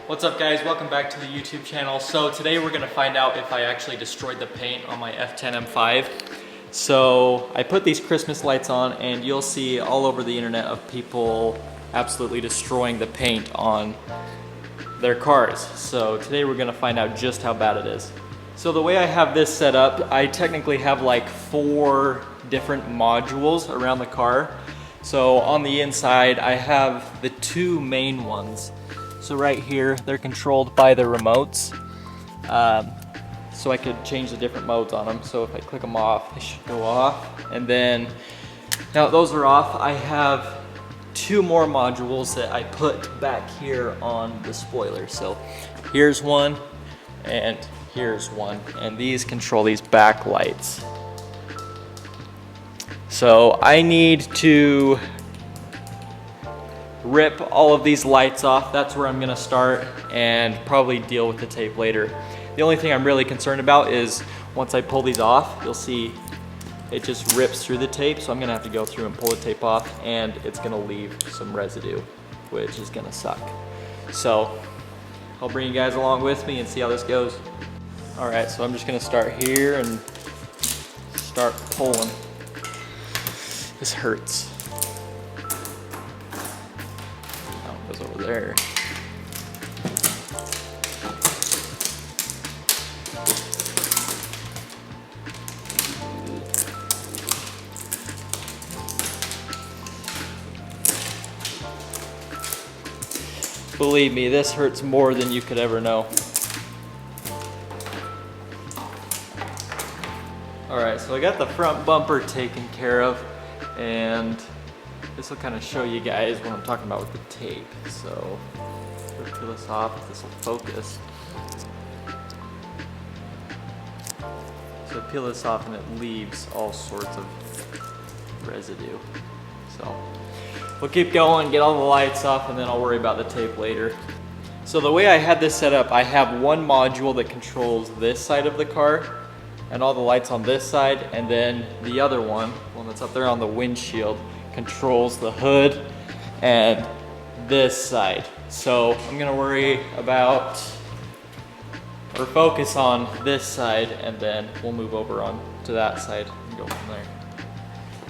What's up guys, welcome back to the YouTube channel. So today we're gonna find out if I actually destroyed the paint on my F10 M5. So I put these Christmas lights on and you'll see all over the internet of people absolutely destroying the paint on their cars. So today we're gonna find out just how bad it is. So the way I have this set up, I technically have like 4 different modules around the car. So on the inside, I have the 2 main ones. So right here, they're controlled by the remotes. So I could change the different modes on them. So if I click them off, they should go off. And then, now that those are off, I have 2 more modules that I put back here on the spoiler. So here's one, and here's one. And these control these back lights. So I need to rip all of these lights off. That's where I'm gonna start and probably deal with the tape later. The only thing I'm really concerned about is once I pull these off, you'll see it just rips through the tape. So I'm gonna have to go through and pull the tape off and it's gonna leave some residue, which is gonna suck. So I'll bring you guys along with me and see how this goes. All right, so I'm just gonna start here and start pulling. This hurts. Over there. Believe me, this hurts more than you could ever know. Alright, so I got the front bumper taken care of, and this will kind of show you guys what I'm talking about with the tape. So, let's peel this off, if this will focus. So peel this off and it leaves all sorts of residue. So, we'll keep going, get all the lights off, and then I'll worry about the tape later. So the way I had this set up, I have one module that controls this side of the car, and all the lights on this side, and then the other one that's up there on the windshield, controls the hood and this side. So I'm gonna worry about or focus on this side, and then we'll move over on to that side and go from there.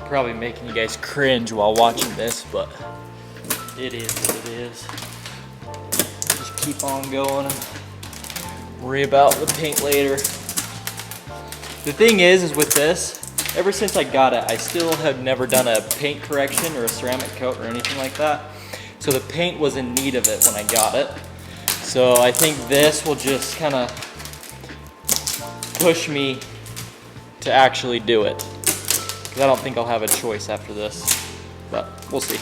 Probably making you guys cringe while watching this, but it is what it is. Just keep on going and worry about the paint later. The thing is with this, ever since I got it, I still have never done a paint correction or a ceramic coat or anything like that. So the paint was in need of it when I got it. So I think this will just kind of push me to actually do it. Because I don't think I'll have a choice after this, but we'll see.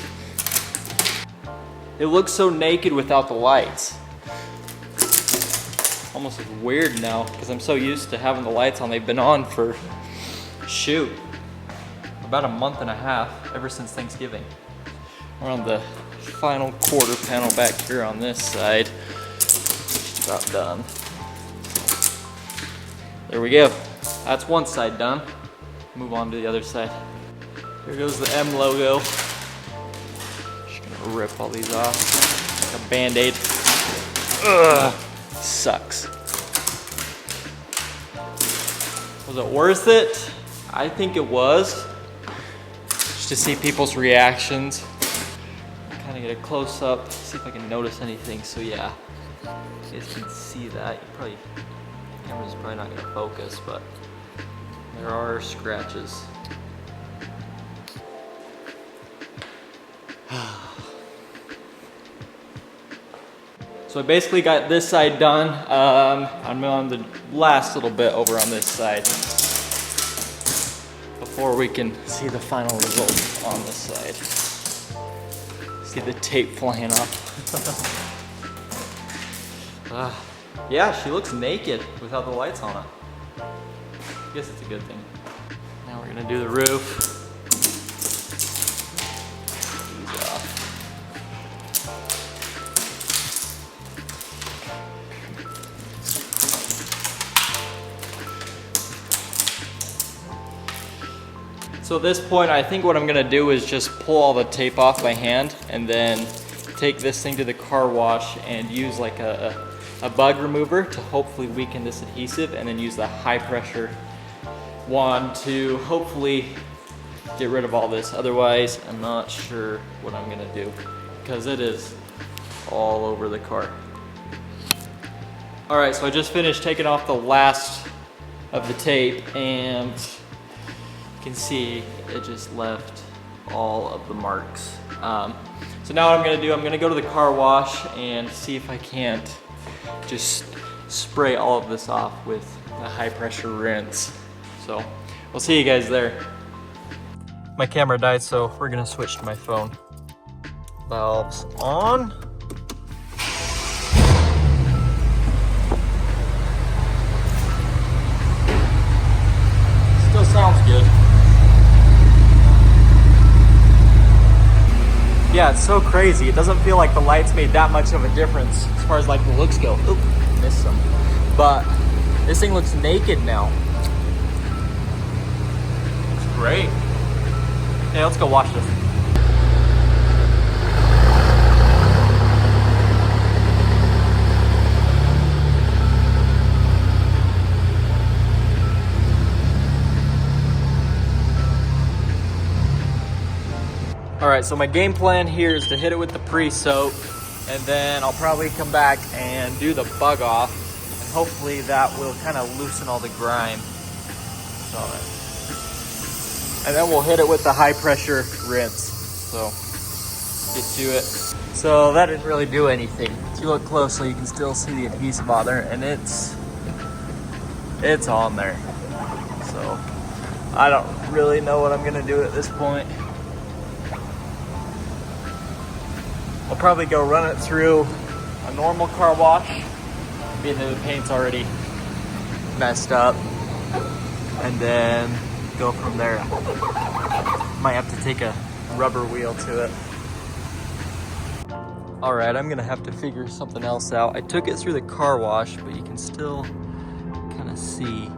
It looks so naked without the lights. Almost looks weird now because I'm so used to having the lights on. They've been on for shoot, about a month and a half, ever since Thanksgiving. We're on the final quarter panel back here on this side. Just about done. There we go. That's one side done. Move on to the other side. Here goes the M logo. Just gonna rip all these off like a Band-Aid. Ugh, sucks. Was it worth it? I think it was, just to see people's reactions. Kind of get a close up, see if I can notice anything. So yeah, you guys can see that. The camera's probably not gonna focus, but there are scratches. So I basically got this side done. I'm on the last little bit over on this side before we can see the final result on this side. See the tape flying off. Yeah, she looks naked without the lights on it. I guess it's a good thing. Now we're gonna do the roof. These off. So at this point, I think what I'm gonna do is just pull all the tape off by hand and then take this thing to the car wash and use like a bug remover to hopefully weaken this adhesive, and then use the high pressure wand to hopefully get rid of all this. Otherwise, I'm not sure what I'm gonna do because it is all over the car. All right, so I just finished taking off the last of the tape, and you can see it just left all of the marks. So now what I'm gonna do, I'm gonna go to the car wash and see if I can't just spray all of this off with a high pressure rinse. So we'll see you guys there. My camera died, so we're gonna switch to my phone. Valves on. Still sounds good. Yeah, it's so crazy. It doesn't feel like the lights made that much of a difference as far as like the looks go. Oop, missed some. But this thing looks naked now. Looks great. Hey, let's go wash this. All right, so my game plan here is to hit it with the pre-soap, and then I'll probably come back and do the bug off, and hopefully that will kind of loosen all the grime. So, and then we'll hit it with the high pressure rinse. So get to it. So that didn't really do anything. If you look closely, you can still see the adhesive on there, and it's on there. So I don't really know what I'm gonna do at this point. I'll probably go run it through a normal car wash, being that the paint's already messed up, and then go from there. Might have to take a rubber wheel to it. All right, I'm gonna have to figure something else out. I took it through the car wash, but you can still kind of see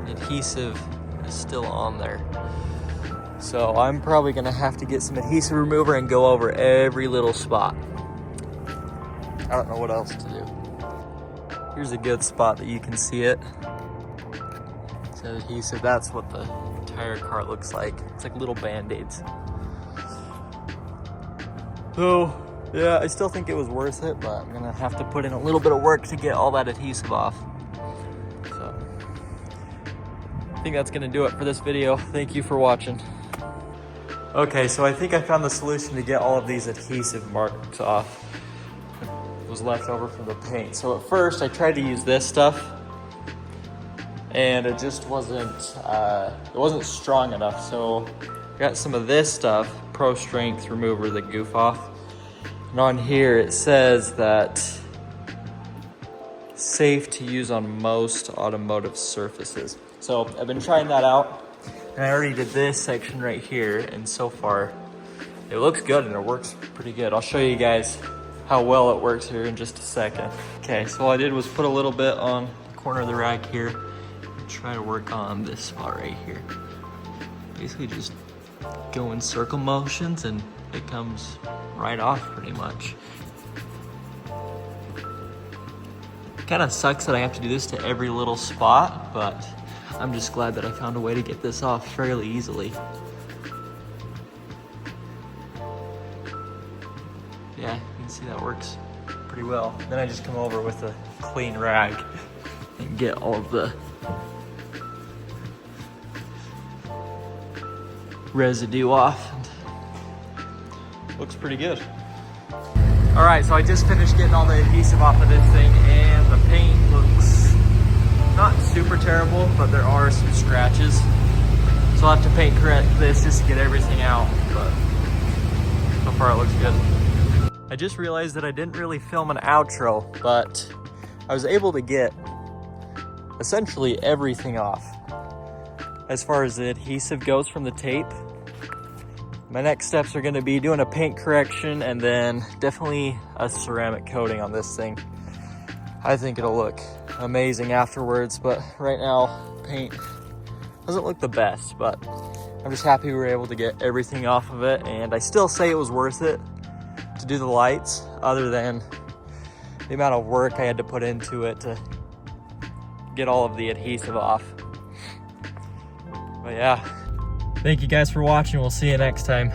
the adhesive is still on there. So I'm probably gonna have to get some adhesive remover and go over every little spot. I don't know what else to do. Here's a good spot that you can see it. It's that adhesive, that's what the entire car looks like. It's like little Band-Aids. So yeah, I still think it was worth it, but I'm gonna have to put in a little bit of work to get all that adhesive off. So I think that's gonna do it for this video. Thank you for watching. Okay, so I think I found the solution to get all of these adhesive marks off. It was left over from the paint. So at first I tried to use this stuff, and it just wasn't strong enough. So I got some of this stuff, Pro Strength Remover, the goof off. And on here it says that safe to use on most automotive surfaces. So I've been trying that out. And I already did this section right here, and so far it looks good and it works pretty good. I'll show you guys how well it works here in just a second. Okay, so all I did was put a little bit on the corner of the rack here and try to work on this spot right here. Basically just go in circle motions and it comes right off pretty much. Kind of sucks that I have to do this to every little spot, but I'm just glad that I found a way to get this off fairly easily. Yeah, you can see that works pretty well. Then I just come over with a clean rag and get all of the residue off. And looks pretty good. All right, so I just finished getting all the adhesive off of this thing, and the paint looks not super terrible, but there are some scratches. So I'll have to paint correct this just to get everything out, but so far it looks good. I just realized that I didn't really film an outro, but I was able to get essentially everything off. As far as the adhesive goes from the tape, my next steps are gonna be doing a paint correction and then definitely a ceramic coating on this thing. I think it'll look amazing afterwards, but right now paint doesn't look the best, but I'm just happy we were able to get everything off of it, and I still say it was worth it to do the lights, other than the amount of work I had to put into it to get all of the adhesive off. But yeah, thank you guys for watching. We'll see you next time.